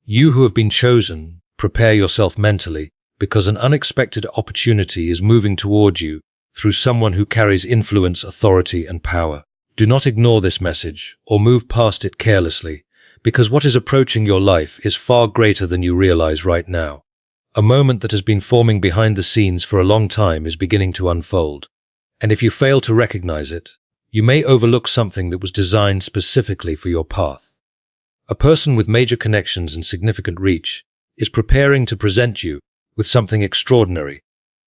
You who have been chosen, prepare yourself mentally, because an unexpected opportunity is moving toward you through someone who carries influence, authority, and power. Do not ignore this message or move past it carelessly, because what is approaching your life is far greater than you realize right now. A moment that has been forming behind the scenes for a long time is beginning to unfold. And if you fail to recognize it, you may overlook something that was designed specifically for your path. A person with major connections and significant reach is preparing to present you with something extraordinary,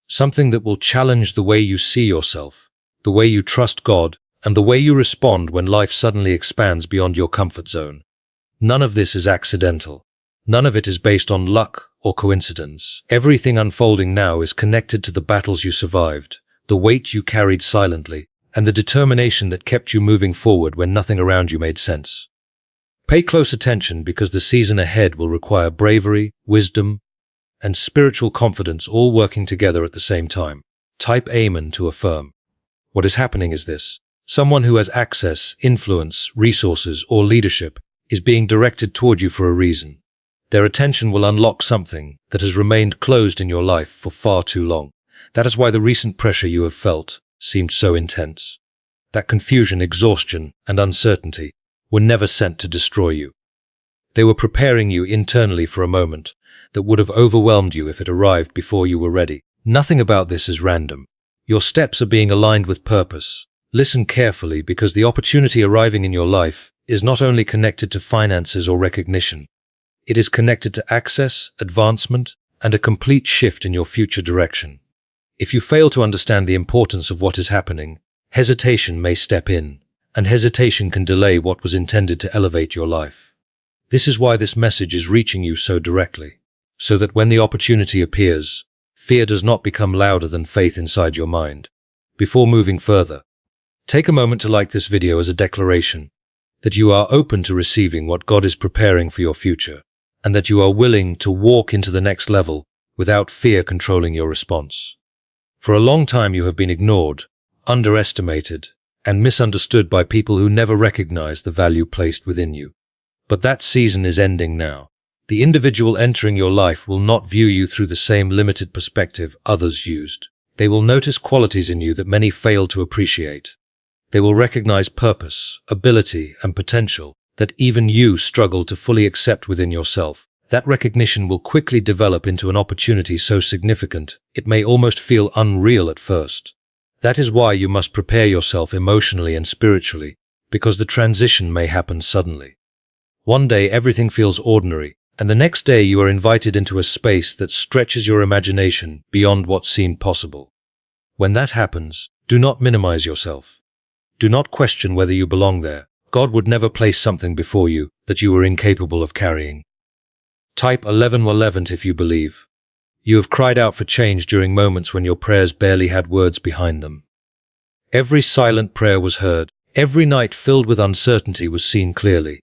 something that will challenge the way you see yourself, the way you trust God, and the way you respond when life suddenly expands beyond your comfort zone. None of this is accidental. None of it is based on luck or coincidence. Everything unfolding now is connected to the battles you survived, the weight you carried silently, and the determination that kept you moving forward when nothing around you made sense. Pay close attention, because the season ahead will require bravery, wisdom, and spiritual confidence all working together at the same time. Type Amen to affirm. What is happening is this. Someone who has access, influence, resources, or leadership is being directed toward you for a reason. Their attention will unlock something that has remained closed in your life for far too long. That is why the recent pressure you have felt seemed so intense. That confusion, exhaustion, and uncertainty were never sent to destroy you. They were preparing you internally for a moment that would have overwhelmed you if it arrived before you were ready. Nothing about this is random. Your steps are being aligned with purpose. Listen carefully, because the opportunity arriving in your life is not only connected to finances or recognition. It is connected to access, advancement, and a complete shift in your future direction. If you fail to understand the importance of what is happening, hesitation may step in, and hesitation can delay what was intended to elevate your life. This is why this message is reaching you so directly, so that when the opportunity appears, fear does not become louder than faith inside your mind. Before moving further, take a moment to like this video as a declaration that you are open to receiving what God is preparing for your future, and that you are willing to walk into the next level without fear controlling your response. For a long time you have been ignored, underestimated, and misunderstood by people who never recognized the value placed within you. But that season is ending now. The individual entering your life will not view you through the same limited perspective others used. They will notice qualities in you that many fail to appreciate. They will recognize purpose, ability, and potential that even you struggle to fully accept within yourself. That recognition will quickly develop into an opportunity so significant it may almost feel unreal at first. That is why you must prepare yourself emotionally and spiritually, because the transition may happen suddenly. One day everything feels ordinary, and the next day you are invited into a space that stretches your imagination beyond what seemed possible. When that happens, do not minimize yourself. Do not question whether you belong there. God would never place something before you that you were incapable of carrying. Type 11 if you believe. You have cried out for change during moments when your prayers barely had words behind them. Every silent prayer was heard. Every night filled with uncertainty was seen clearly.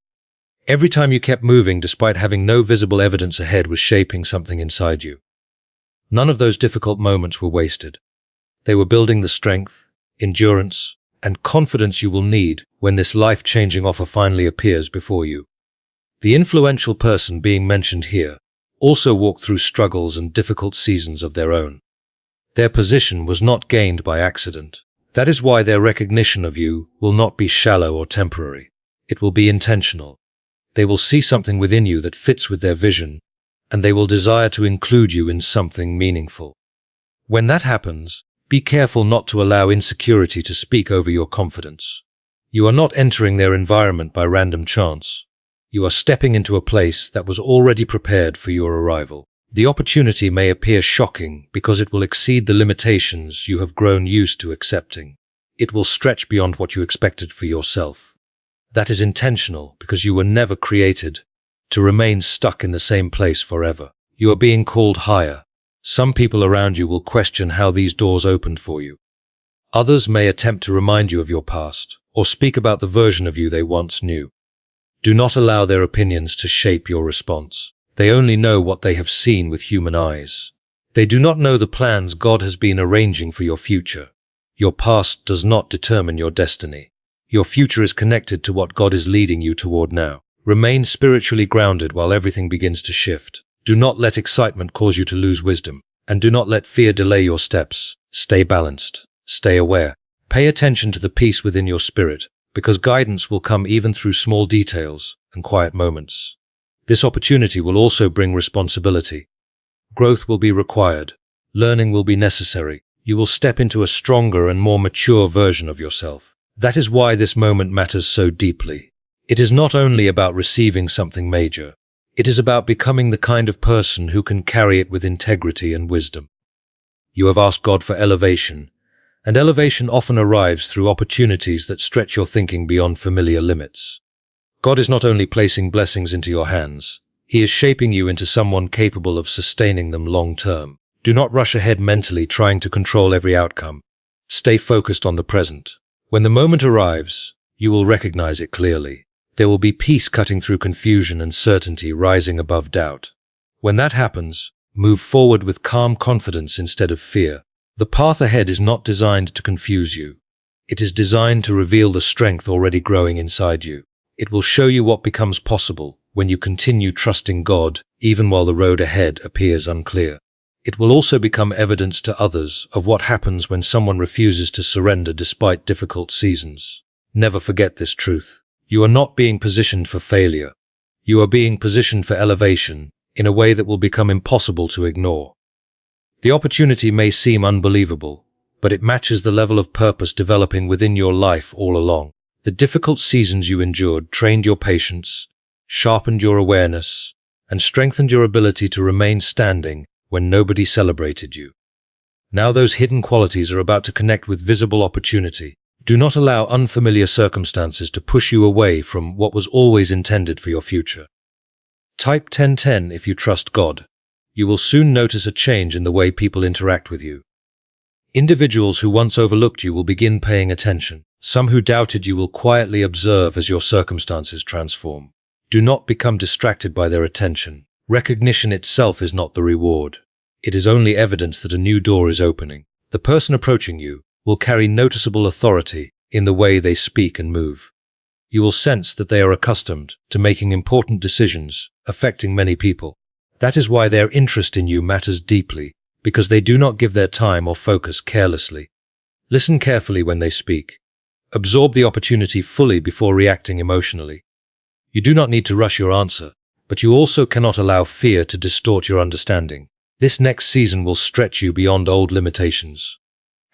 Every time you kept moving despite having no visible evidence ahead was shaping something inside you. None of those difficult moments were wasted. They were building the strength, endurance, and confidence you will need when this life-changing offer finally appears before you. The influential person being mentioned here also walked through struggles and difficult seasons of their own. Their position was not gained by accident. That is why their recognition of you will not be shallow or temporary. It will be intentional. They will see something within you that fits with their vision, and they will desire to include you in something meaningful. When that happens, be careful not to allow insecurity to speak over your confidence. You are not entering their environment by random chance. You are stepping into a place that was already prepared for your arrival. The opportunity may appear shocking because it will exceed the limitations you have grown used to accepting. It will stretch beyond what you expected for yourself. That is intentional, because you were never created to remain stuck in the same place forever. You are being called higher. Some people around you will question how these doors opened for you. Others may attempt to remind you of your past, or speak about the version of you they once knew. Do not allow their opinions to shape your response. They only know what they have seen with human eyes. They do not know the plans God has been arranging for your future. Your past does not determine your destiny. Your future is connected to what God is leading you toward now. Remain spiritually grounded while everything begins to shift. Do not let excitement cause you to lose wisdom, and do not let fear delay your steps. Stay balanced. Stay aware. Pay attention to the peace within your spirit, because guidance will come even through small details and quiet moments. This opportunity will also bring responsibility. Growth will be required. Learning will be necessary. You will step into a stronger and more mature version of yourself. That is why this moment matters so deeply. It is not only about receiving something major. It is about becoming the kind of person who can carry it with integrity and wisdom. You have asked God for elevation, and elevation often arrives through opportunities that stretch your thinking beyond familiar limits. God is not only placing blessings into your hands, He is shaping you into someone capable of sustaining them long term. Do not rush ahead mentally trying to control every outcome. Stay focused on the present. When the moment arrives, you will recognize it clearly. There will be peace cutting through confusion and certainty rising above doubt. When that happens, move forward with calm confidence instead of fear. The path ahead is not designed to confuse you. It is designed to reveal the strength already growing inside you. It will show you what becomes possible when you continue trusting God, even while the road ahead appears unclear. It will also become evidence to others of what happens when someone refuses to surrender despite difficult seasons. Never forget this truth. You are not being positioned for failure. You are being positioned for elevation in a way that will become impossible to ignore. The opportunity may seem unbelievable, but it matches the level of purpose developing within your life all along. The difficult seasons you endured trained your patience, sharpened your awareness, and strengthened your ability to remain standing when nobody celebrated you. Now those hidden qualities are about to connect with visible opportunity. Do not allow unfamiliar circumstances to push you away from what was always intended for your future. Type 1010 if you trust God. You will soon notice a change in the way people interact with you. Individuals who once overlooked you will begin paying attention. Some who doubted you will quietly observe as your circumstances transform. Do not become distracted by their attention. Recognition itself is not the reward. It is only evidence that a new door is opening. The person approaching you will carry noticeable authority in the way they speak and move. You will sense that they are accustomed to making important decisions affecting many people. That is why their interest in you matters deeply, because they do not give their time or focus carelessly. Listen carefully when they speak. Absorb the opportunity fully before reacting emotionally. You do not need to rush your answer, but you also cannot allow fear to distort your understanding. This next season will stretch you beyond old limitations.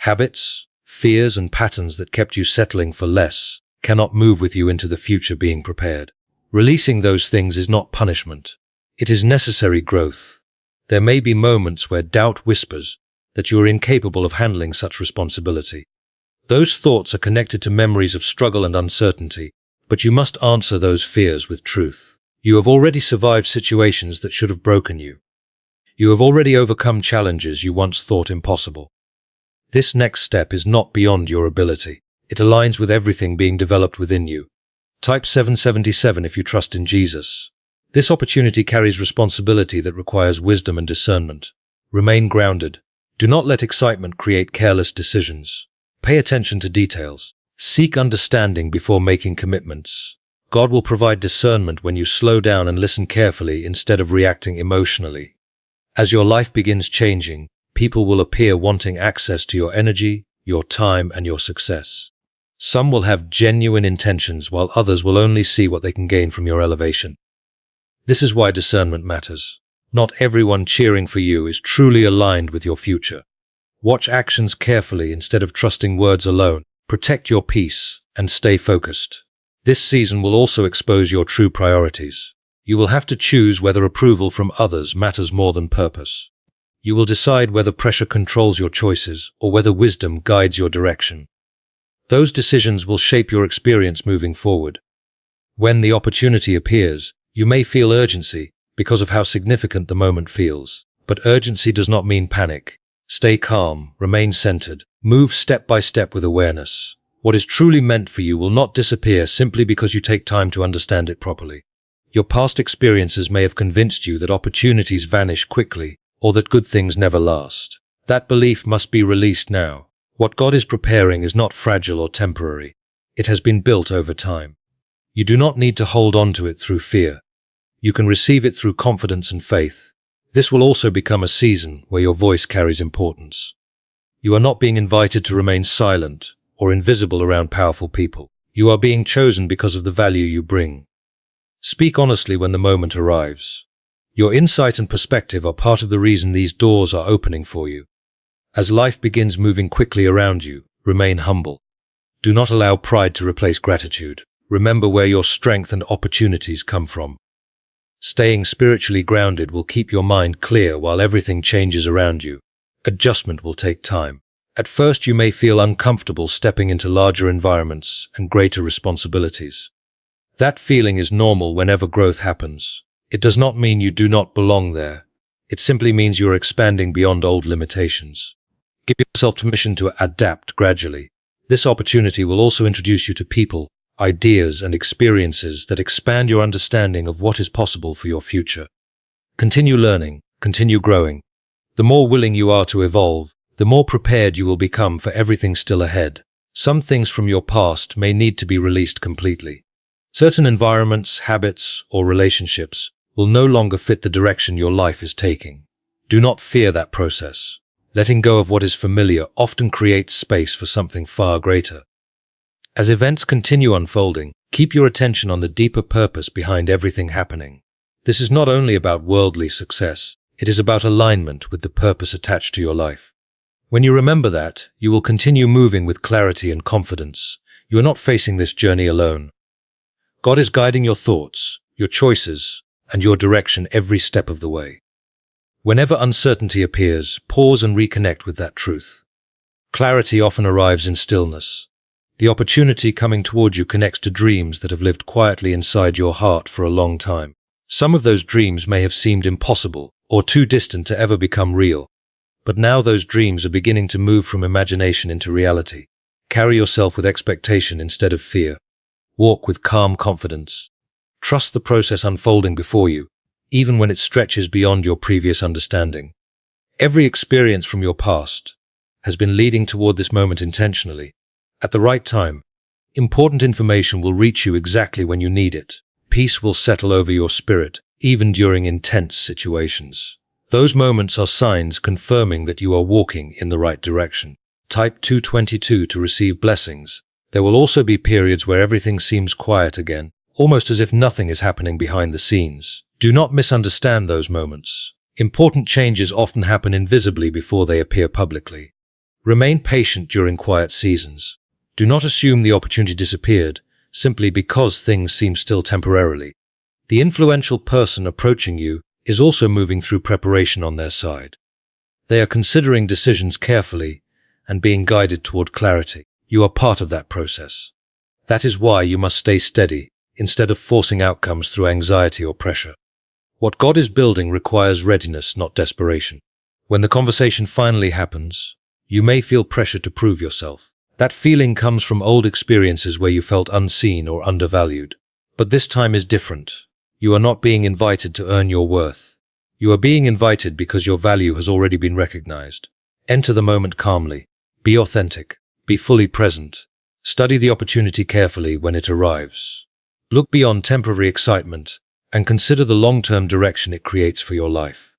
Habits, fears, and patterns that kept you settling for less cannot move with you into the future being prepared. Releasing those things is not punishment. It is necessary growth. There may be moments where doubt whispers that you are incapable of handling such responsibility. Those thoughts are connected to memories of struggle and uncertainty, but you must answer those fears with truth. You have already survived situations that should have broken you. You have already overcome challenges you once thought impossible. This next step is not beyond your ability. It aligns with everything being developed within you. Type 777 if you trust in Jesus. This opportunity carries responsibility that requires wisdom and discernment. Remain grounded. Do not let excitement create careless decisions. Pay attention to details. Seek understanding before making commitments. God will provide discernment when you slow down and listen carefully instead of reacting emotionally. As your life begins changing, people will appear wanting access to your energy, your time, and your success. Some will have genuine intentions while others will only see what they can gain from your elevation. This is why discernment matters. Not everyone cheering for you is truly aligned with your future. Watch actions carefully instead of trusting words alone. Protect your peace and stay focused. This season will also expose your true priorities. You will have to choose whether approval from others matters more than purpose. You will decide whether pressure controls your choices or whether wisdom guides your direction. Those decisions will shape your experience moving forward. When the opportunity appears, you may feel urgency because of how significant the moment feels. But urgency does not mean panic. Stay calm, remain centered, move step by step with awareness. What is truly meant for you will not disappear simply because you take time to understand it properly. Your past experiences may have convinced you that opportunities vanish quickly or that good things never last. That belief must be released now. What God is preparing is not fragile or temporary. It has been built over time. You do not need to hold on to it through fear. You can receive it through confidence and faith. This will also become a season where your voice carries importance. You are not being invited to remain silent or invisible around powerful people. You are being chosen because of the value you bring. Speak honestly when the moment arrives. Your insight and perspective are part of the reason these doors are opening for you. As life begins moving quickly around you, remain humble. Do not allow pride to replace gratitude. Remember where your strength and opportunities come from. Staying spiritually grounded will keep your mind clear while everything changes around you. Adjustment will take time. At first you may feel uncomfortable stepping into larger environments and greater responsibilities. That feeling is normal whenever growth happens. It does not mean you do not belong there. It simply means you are expanding beyond old limitations. Give yourself permission to adapt gradually. This opportunity will also introduce you to people, ideas, and experiences that expand your understanding of what is possible for your future. Continue learning, continue growing. The more willing you are to evolve, the more prepared you will become for everything still ahead. Some things from your past may need to be released completely. Certain environments, habits, or relationships will no longer fit the direction your life is taking. Do not fear that process. Letting go of what is familiar often creates space for something far greater. As events continue unfolding, keep your attention on the deeper purpose behind everything happening. This is not only about worldly success, it is about alignment with the purpose attached to your life. When you remember that, you will continue moving with clarity and confidence. You are not facing this journey alone. God is guiding your thoughts, your choices, and your direction every step of the way. Whenever uncertainty appears, pause and reconnect with that truth. Clarity often arrives in stillness. The opportunity coming toward you connects to dreams that have lived quietly inside your heart for a long time. Some of those dreams may have seemed impossible or too distant to ever become real. But now those dreams are beginning to move from imagination into reality. Carry yourself with expectation instead of fear. Walk with calm confidence. Trust the process unfolding before you, even when it stretches beyond your previous understanding. Every experience from your past has been leading toward this moment intentionally. At the right time, important information will reach you exactly when you need it. Peace will settle over your spirit, even during intense situations. Those moments are signs confirming that you are walking in the right direction. Type 222 to receive blessings. There will also be periods where everything seems quiet again, almost as if nothing is happening behind the scenes. Do not misunderstand those moments. Important changes often happen invisibly before they appear publicly. Remain patient during quiet seasons. Do not assume the opportunity disappeared simply because things seem still temporarily. The influential person approaching you is also moving through preparation on their side. They are considering decisions carefully and being guided toward clarity. You are part of that process. That is why you must stay steady instead of forcing outcomes through anxiety or pressure. What God is building requires readiness, not desperation. When the conversation finally happens, you may feel pressure to prove yourself. That feeling comes from old experiences where you felt unseen or undervalued. But this time is different. You are not being invited to earn your worth. You are being invited because your value has already been recognized. Enter the moment calmly. Be authentic. Be fully present. Study the opportunity carefully when it arrives. Look beyond temporary excitement and consider the long-term direction it creates for your life.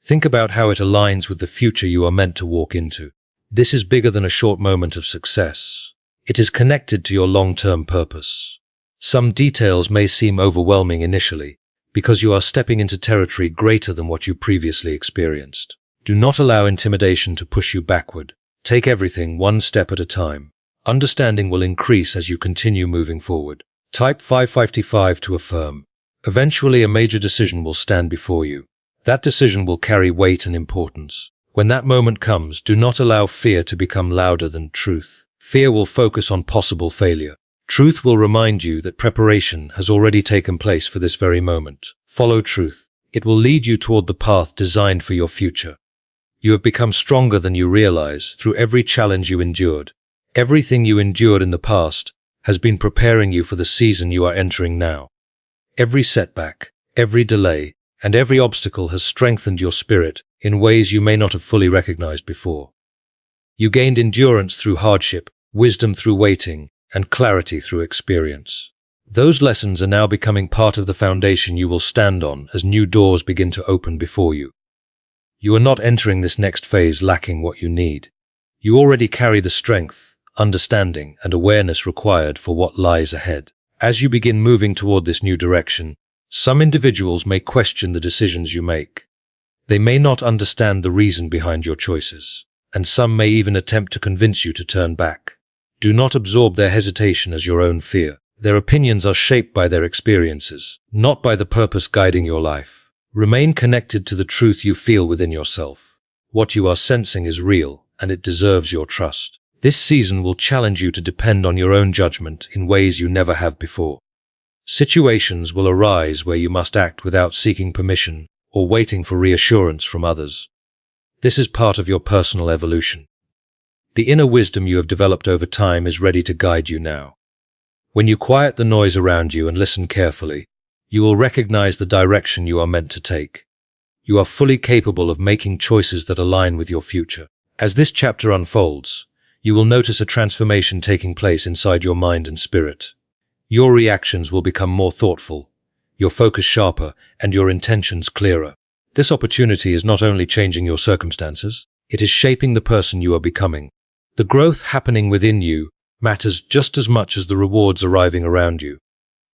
Think about how it aligns with the future you are meant to walk into. This is bigger than a short moment of success. It is connected to your long-term purpose. Some details may seem overwhelming initially because you are stepping into territory greater than what you previously experienced. Do not allow intimidation to push you backward. Take everything one step at a time. Understanding will increase as you continue moving forward. Type 555 to affirm. Eventually, a major decision will stand before you. That decision will carry weight and importance. When that moment comes, do not allow fear to become louder than truth. Fear will focus on possible failure. Truth will remind you that preparation has already taken place for this very moment. Follow truth. It will lead you toward the path designed for your future. You have become stronger than you realize through every challenge you endured. Everything you endured in the past has been preparing you for the season you are entering now. Every setback, every delay, and every obstacle has strengthened your spirit in ways you may not have fully recognized before. You gained endurance through hardship, wisdom through waiting, and clarity through experience. Those lessons are now becoming part of the foundation you will stand on as new doors begin to open before you. You are not entering this next phase lacking what you need. You already carry the strength, understanding, and awareness required for what lies ahead. As you begin moving toward this new direction, some individuals may question the decisions you make. They may not understand the reason behind your choices, and some may even attempt to convince you to turn back. Do not absorb their hesitation as your own fear. Their opinions are shaped by their experiences, not by the purpose guiding your life. Remain connected to the truth you feel within yourself. What you are sensing is real, and it deserves your trust. This season will challenge you to depend on your own judgment in ways you never have before. Situations will arise where you must act without seeking permission or waiting for reassurance from others. This is part of your personal evolution. The inner wisdom you have developed over time is ready to guide you now. When you quiet the noise around you and listen carefully, you will recognize the direction you are meant to take. You are fully capable of making choices that align with your future. As this chapter unfolds, you will notice a transformation taking place inside your mind and spirit. Your reactions will become more thoughtful, your focus sharper, and your intentions clearer. This opportunity is not only changing your circumstances, it is shaping the person you are becoming. The growth happening within you matters just as much as the rewards arriving around you.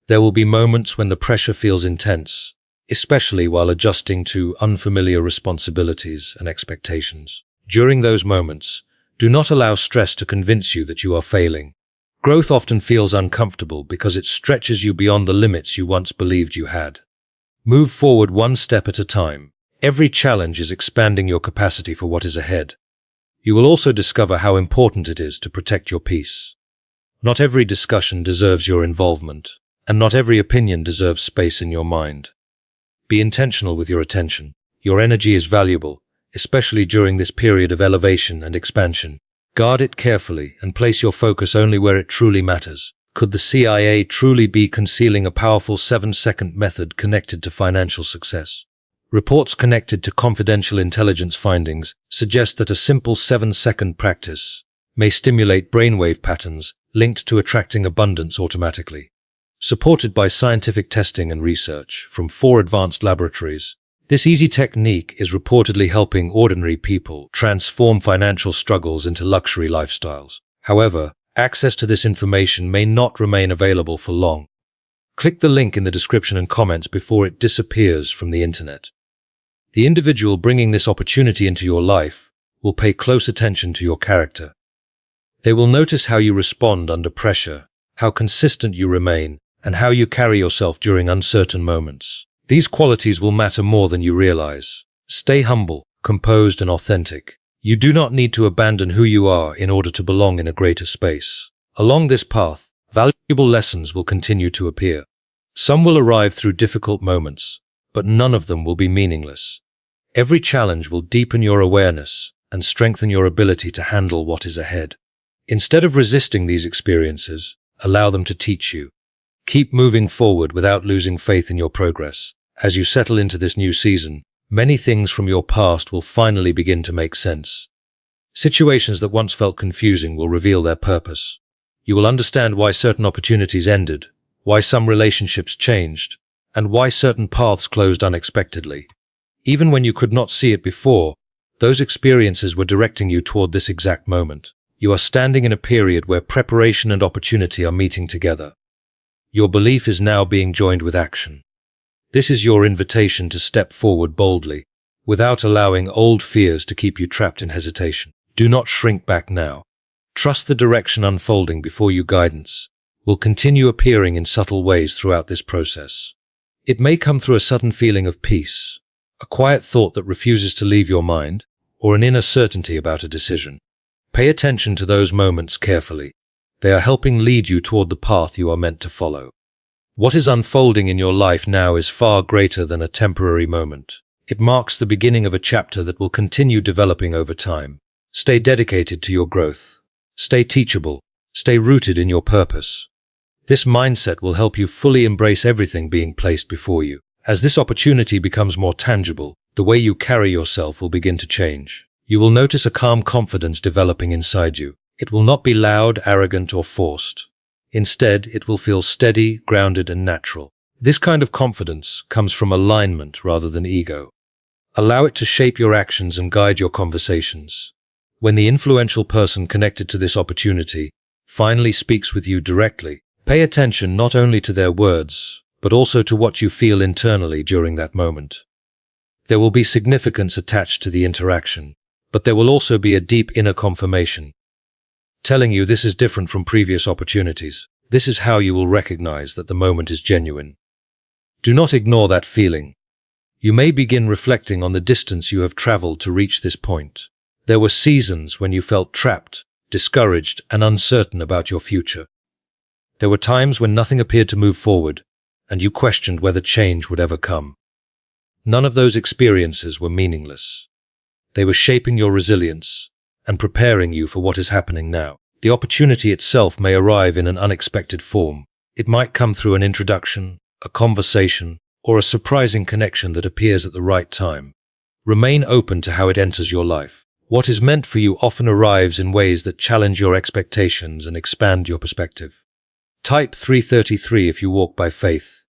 There will be moments when the pressure feels intense, especially while adjusting to unfamiliar responsibilities and expectations. During those moments, do not allow stress to convince you that you are failing. Growth often feels uncomfortable because it stretches you beyond the limits you once believed you had. Move forward one step at a time. Every challenge is expanding your capacity for what is ahead. You will also discover how important it is to protect your peace. Not every discussion deserves your involvement, and not every opinion deserves space in your mind. Be intentional with your attention. Your energy is valuable, especially during this period of elevation and expansion. Guard it carefully and place your focus only where it truly matters. Could the CIA truly be concealing a powerful 7-second method connected to financial success? Reports connected to confidential intelligence findings suggest that a simple 7-second practice may stimulate brainwave patterns linked to attracting abundance automatically. Supported by scientific testing and research from 4 advanced laboratories, this easy technique is reportedly helping ordinary people transform financial struggles into luxury lifestyles. However, access to this information may not remain available for long. Click the link in the description and comments before it disappears from the internet. The individual bringing this opportunity into your life will pay close attention to your character. They will notice how you respond under pressure, how consistent you remain, and how you carry yourself during uncertain moments. These qualities will matter more than you realize. Stay humble, composed, and authentic. You do not need to abandon who you are in order to belong in a greater space. Along this path, valuable lessons will continue to appear. Some will arrive through difficult moments, but none of them will be meaningless. Every challenge will deepen your awareness and strengthen your ability to handle what is ahead. Instead of resisting these experiences, allow them to teach you. Keep moving forward without losing faith in your progress. As you settle into this new season, many things from your past will finally begin to make sense. Situations that once felt confusing will reveal their purpose. You will understand why certain opportunities ended, why some relationships changed, and why certain paths closed unexpectedly. Even when you could not see it before, those experiences were directing you toward this exact moment. You are standing in a period where preparation and opportunity are meeting together. Your belief is now being joined with action. This is your invitation to step forward boldly, without allowing old fears to keep you trapped in hesitation. Do not shrink back now. Trust the direction unfolding before you. Guidance will continue appearing in subtle ways throughout this process. It may come through a sudden feeling of peace, a quiet thought that refuses to leave your mind, or an inner certainty about a decision. Pay attention to those moments carefully. They are helping lead you toward the path you are meant to follow. What is unfolding in your life now is far greater than a temporary moment. It marks the beginning of a chapter that will continue developing over time. Stay dedicated to your growth. Stay teachable. Stay rooted in your purpose. This mindset will help you fully embrace everything being placed before you. As this opportunity becomes more tangible, the way you carry yourself will begin to change. You will notice a calm confidence developing inside you. It will not be loud, arrogant, or forced. Instead, it will feel steady, grounded, and natural. This kind of confidence comes from alignment rather than ego. Allow it to shape your actions and guide your conversations. When the influential person connected to this opportunity finally speaks with you directly, pay attention not only to their words, but also to what you feel internally during that moment. There will be significance attached to the interaction, but there will also be a deep inner confirmation, telling you this is different from previous opportunities. This is how you will recognize that the moment is genuine. Do not ignore that feeling. You may begin reflecting on the distance you have traveled to reach this point. There were seasons when you felt trapped, discouraged, and uncertain about your future. There were times when nothing appeared to move forward, and you questioned whether change would ever come. None of those experiences were meaningless. They were shaping your resilience and preparing you for what is happening now. The opportunity itself may arrive in an unexpected form. It might come through an introduction, a conversation, or a surprising connection that appears at the right time. Remain open to how it enters your life. What is meant for you often arrives in ways that challenge your expectations and expand your perspective. Type 333 if you walk by faith.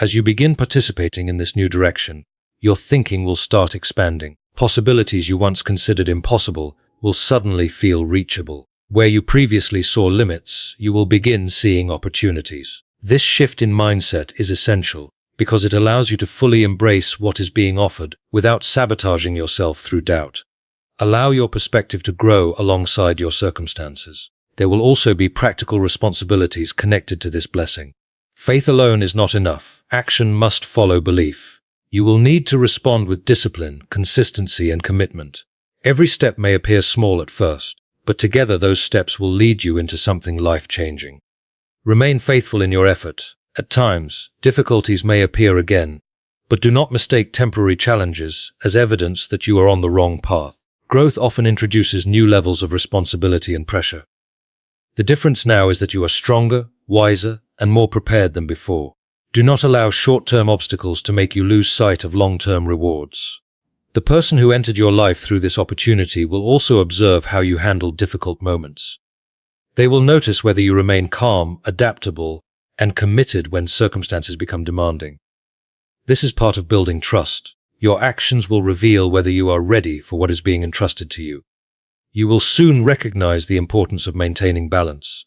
As you begin participating in this new direction, your thinking will start expanding. Possibilities you once considered impossible will suddenly feel reachable. Where you previously saw limits, you will begin seeing opportunities. This shift in mindset is essential because it allows you to fully embrace what is being offered without sabotaging yourself through doubt. Allow your perspective to grow alongside your circumstances. There will also be practical responsibilities connected to this blessing. Faith alone is not enough. Action must follow belief. You will need to respond with discipline, consistency, and commitment. Every step may appear small at first, but together those steps will lead you into something life-changing. Remain faithful in your effort. At times, difficulties may appear again, but do not mistake temporary challenges as evidence that you are on the wrong path. Growth often introduces new levels of responsibility and pressure. The difference now is that you are stronger, wiser, and more prepared than before. Do not allow short-term obstacles to make you lose sight of long-term rewards. The person who entered your life through this opportunity will also observe how you handle difficult moments. They will notice whether you remain calm, adaptable, and committed when circumstances become demanding. This is part of building trust. Your actions will reveal whether you are ready for what is being entrusted to you. You will soon recognize the importance of maintaining balance.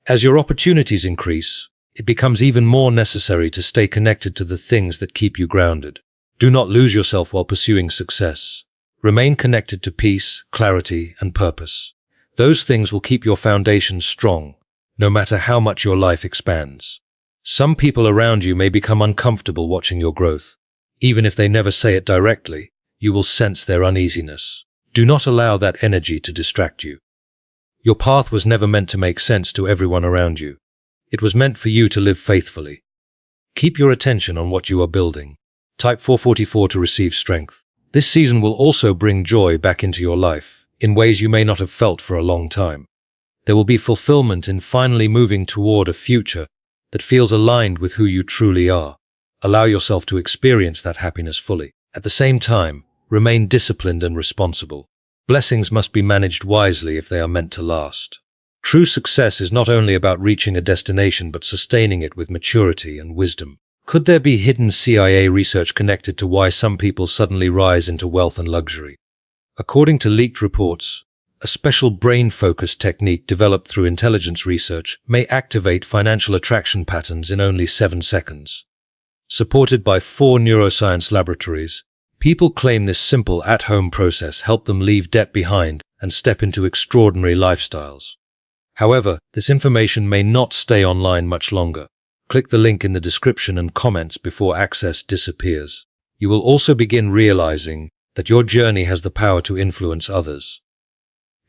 As your opportunities increase, it becomes even more necessary to stay connected to the things that keep you grounded. Do not lose yourself while pursuing success. Remain connected to peace, clarity, and purpose. Those things will keep your foundation strong, no matter how much your life expands. Some people around you may become uncomfortable watching your growth. Even if they never say it directly, you will sense their uneasiness. Do not allow that energy to distract you. Your path was never meant to make sense to everyone around you. It was meant for you to live faithfully. Keep your attention on what you are building. Type 444 to receive strength. This season will also bring joy back into your life, in ways you may not have felt for a long time. There will be fulfillment in finally moving toward a future that feels aligned with who you truly are. Allow yourself to experience that happiness fully. At the same time, remain disciplined and responsible. Blessings must be managed wisely if they are meant to last. True success is not only about reaching a destination but sustaining it with maturity and wisdom. Could there be hidden CIA research connected to why some people suddenly rise into wealth and luxury? According to leaked reports, a special brain-focused technique developed through intelligence research may activate financial attraction patterns in only 7 seconds. Supported by 4 neuroscience laboratories, people claim this simple at-home process helped them leave debt behind and step into extraordinary lifestyles. However, this information may not stay online much longer. Click the link in the description and comments before access disappears. You will also begin realizing that your journey has the power to influence others.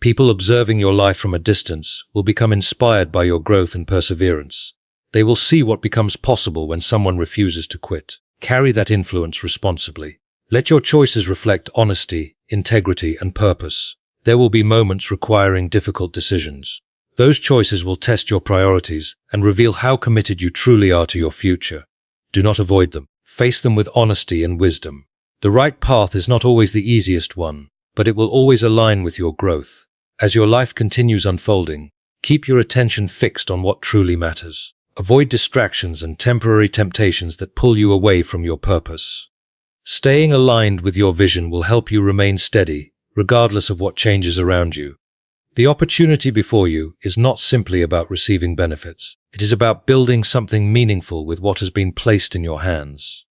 People observing your life from a distance will become inspired by your growth and perseverance. They will see what becomes possible when someone refuses to quit. Carry that influence responsibly. Let your choices reflect honesty, integrity, and purpose. There will be moments requiring difficult decisions. Those choices will test your priorities and reveal how committed you truly are to your future. Do not avoid them. Face them with honesty and wisdom. The right path is not always the easiest one, but it will always align with your growth. As your life continues unfolding, Keep your attention fixed on what truly matters. Avoid distractions and temporary temptations that pull you away from your purpose. Staying aligned with your vision will help you remain steady, regardless of what changes around you. The opportunity before you is not simply about receiving benefits. It is about building something meaningful with what has been placed in your hands.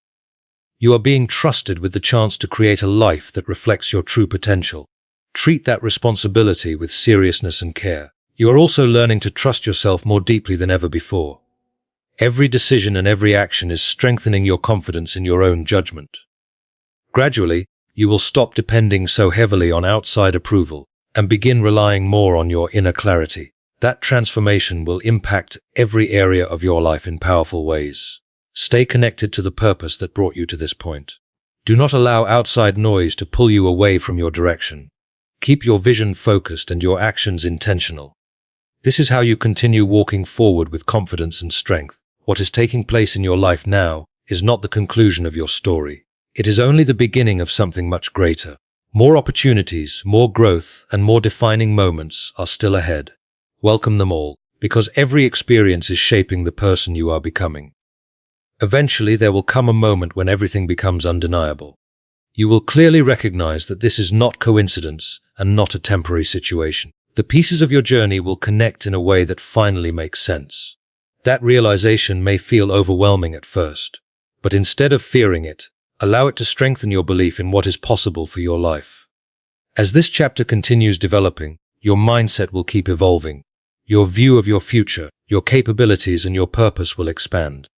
You are being trusted with the chance to create a life that reflects your true potential. Treat that responsibility with seriousness and care. You are also learning to trust yourself more deeply than ever before. Every decision and every action is strengthening your confidence in your own judgment. Gradually, you will stop depending so heavily on outside approval and begin relying more on your inner clarity. That transformation will impact every area of your life in powerful ways. Stay connected to the purpose that brought you to this point. Do not allow outside noise to pull you away from your direction. Keep your vision focused and your actions intentional. This is how you continue walking forward with confidence and strength. What is taking place in your life now is not the conclusion of your story. It is only the beginning of something much greater. More opportunities, more growth, and more defining moments are still ahead. Welcome them all, because every experience is shaping the person you are becoming. Eventually, there will come a moment when everything becomes undeniable. You will clearly recognize that this is not coincidence and not a temporary situation. The pieces of your journey will connect in a way that finally makes sense. That realization may feel overwhelming at first, but instead of fearing it, allow it to strengthen your belief in what is possible for your life. As this chapter continues developing, your mindset will keep evolving. Your view of your future, your capabilities, and your purpose will expand.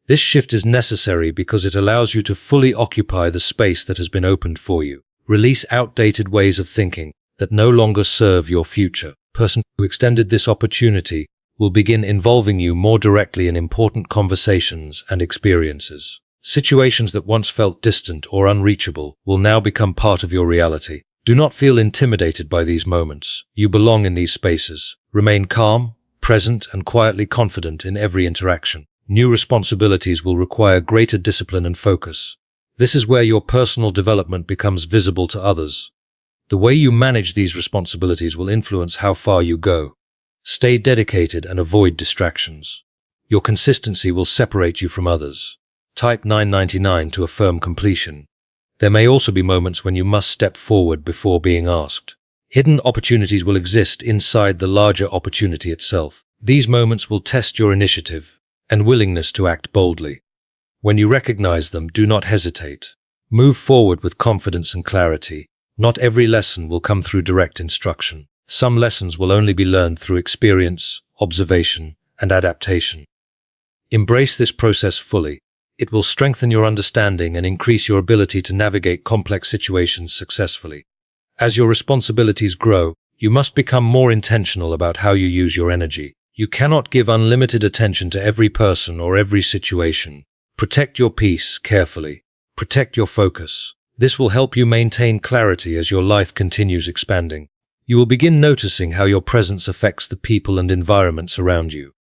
This shift is necessary because it allows you to fully occupy the space that has been opened for you. Release outdated ways of thinking that no longer serve your future. The person who extended this opportunity will begin involving you more directly in important conversations and experiences. Situations that once felt distant or unreachable will now become part of your reality. Do not feel intimidated by these moments. You belong in these spaces. Remain calm, present, and quietly confident in every interaction. New responsibilities will require greater discipline and focus. This is where your personal development becomes visible to others. The way you manage these responsibilities will influence how far you go. Stay dedicated and avoid distractions. Your consistency will separate you from others. Type 999 to affirm completion. There may also be moments when you must step forward before being asked. Hidden opportunities will exist inside the larger opportunity itself. These moments will test your initiative and willingness to act boldly. When you recognize them, do not hesitate. Move forward with confidence and clarity. Not every lesson will come through direct instruction. Some lessons will only be learned through experience, observation, and adaptation. Embrace this process fully. It will strengthen your understanding and increase your ability to navigate complex situations successfully. As your responsibilities grow, you must become more intentional about how you use your energy. You cannot give unlimited attention to every person or every situation. Protect your peace carefully. Protect your focus. This will help you maintain clarity as your life continues expanding. You will begin noticing how your presence affects the people and environments around you.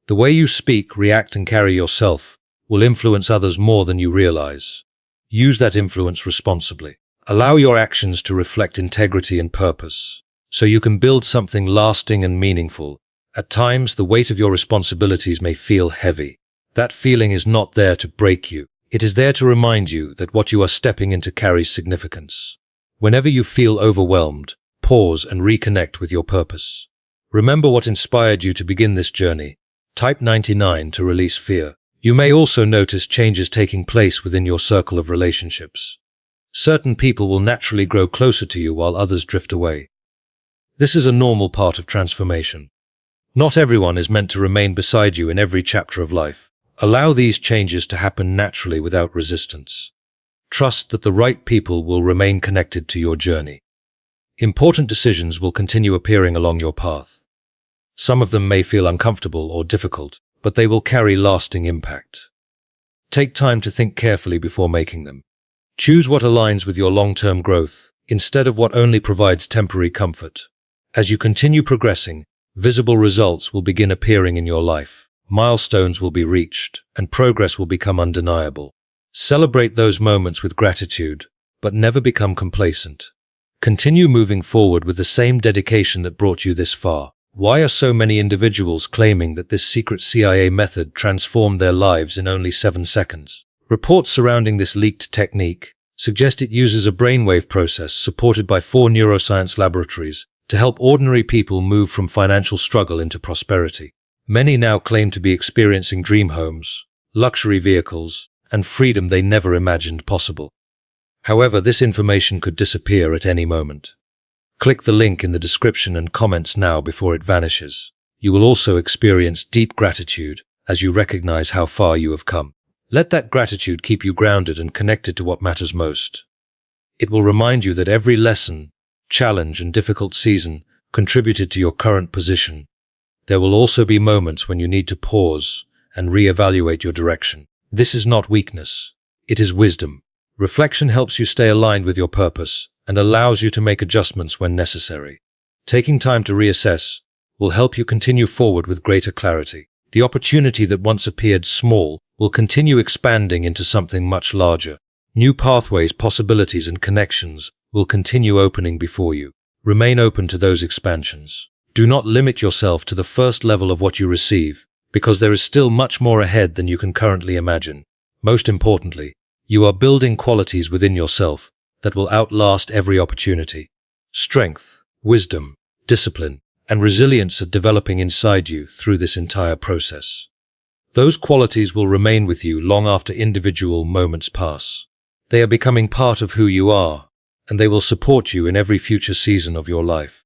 The way you speak, react, and carry yourself will influence others more than you realize. Use that influence responsibly. Allow your actions to reflect integrity and purpose, so you can build something lasting and meaningful. At times, the weight of your responsibilities may feel heavy. That feeling is not there to break you. It is there to remind you that what you are stepping into carries significance. Whenever you feel overwhelmed, pause and reconnect with your purpose. Remember what inspired you to begin this journey. Type 99 to release fear. You may also notice changes taking place within your circle of relationships. Certain people will naturally grow closer to you while others drift away. This is a normal part of transformation. Not everyone is meant to remain beside you in every chapter of life. Allow these changes to happen naturally without resistance. Trust that the right people will remain connected to your journey. Important decisions will continue appearing along your path. Some of them may feel uncomfortable or difficult, but they will carry lasting impact. Take time to think carefully before making them. Choose what aligns with your long-term growth, instead of what only provides temporary comfort. As you continue progressing, visible results will begin appearing in your life. Milestones will be reached, and progress will become undeniable. Celebrate those moments with gratitude, but never become complacent. Continue moving forward with the same dedication that brought you this far. Why are so many individuals claiming that this secret CIA method transformed their lives in only 7 seconds? Reports surrounding this leaked technique suggest it uses a brainwave process supported by 4 neuroscience laboratories to help ordinary people move from financial struggle into prosperity. Many now claim to be experiencing dream homes, luxury vehicles, and freedom they never imagined possible. However, this information could disappear at any moment. Click the link in the description and comments now before it vanishes. You will also experience deep gratitude as you recognize how far you have come. Let that gratitude keep you grounded and connected to what matters most. It will remind you that every lesson, challenge, and difficult season contributed to your current position. There will also be moments when you need to pause and reevaluate your direction. This is not weakness. It is wisdom. Reflection helps you stay aligned with your purpose and allows you to make adjustments when necessary. Taking time to reassess will help you continue forward with greater clarity. The opportunity that once appeared small will continue expanding into something much larger. New pathways, possibilities, and connections will continue opening before you. Remain open to those expansions. Do not limit yourself to the first level of what you receive, because there is still much more ahead than you can currently imagine. Most importantly, you are building qualities within yourself that will outlast every opportunity. Strength, wisdom, discipline, and resilience are developing inside you through this entire process. Those qualities will remain with you long after individual moments pass. They are becoming part of who you are, and they will support you in every future season of your life.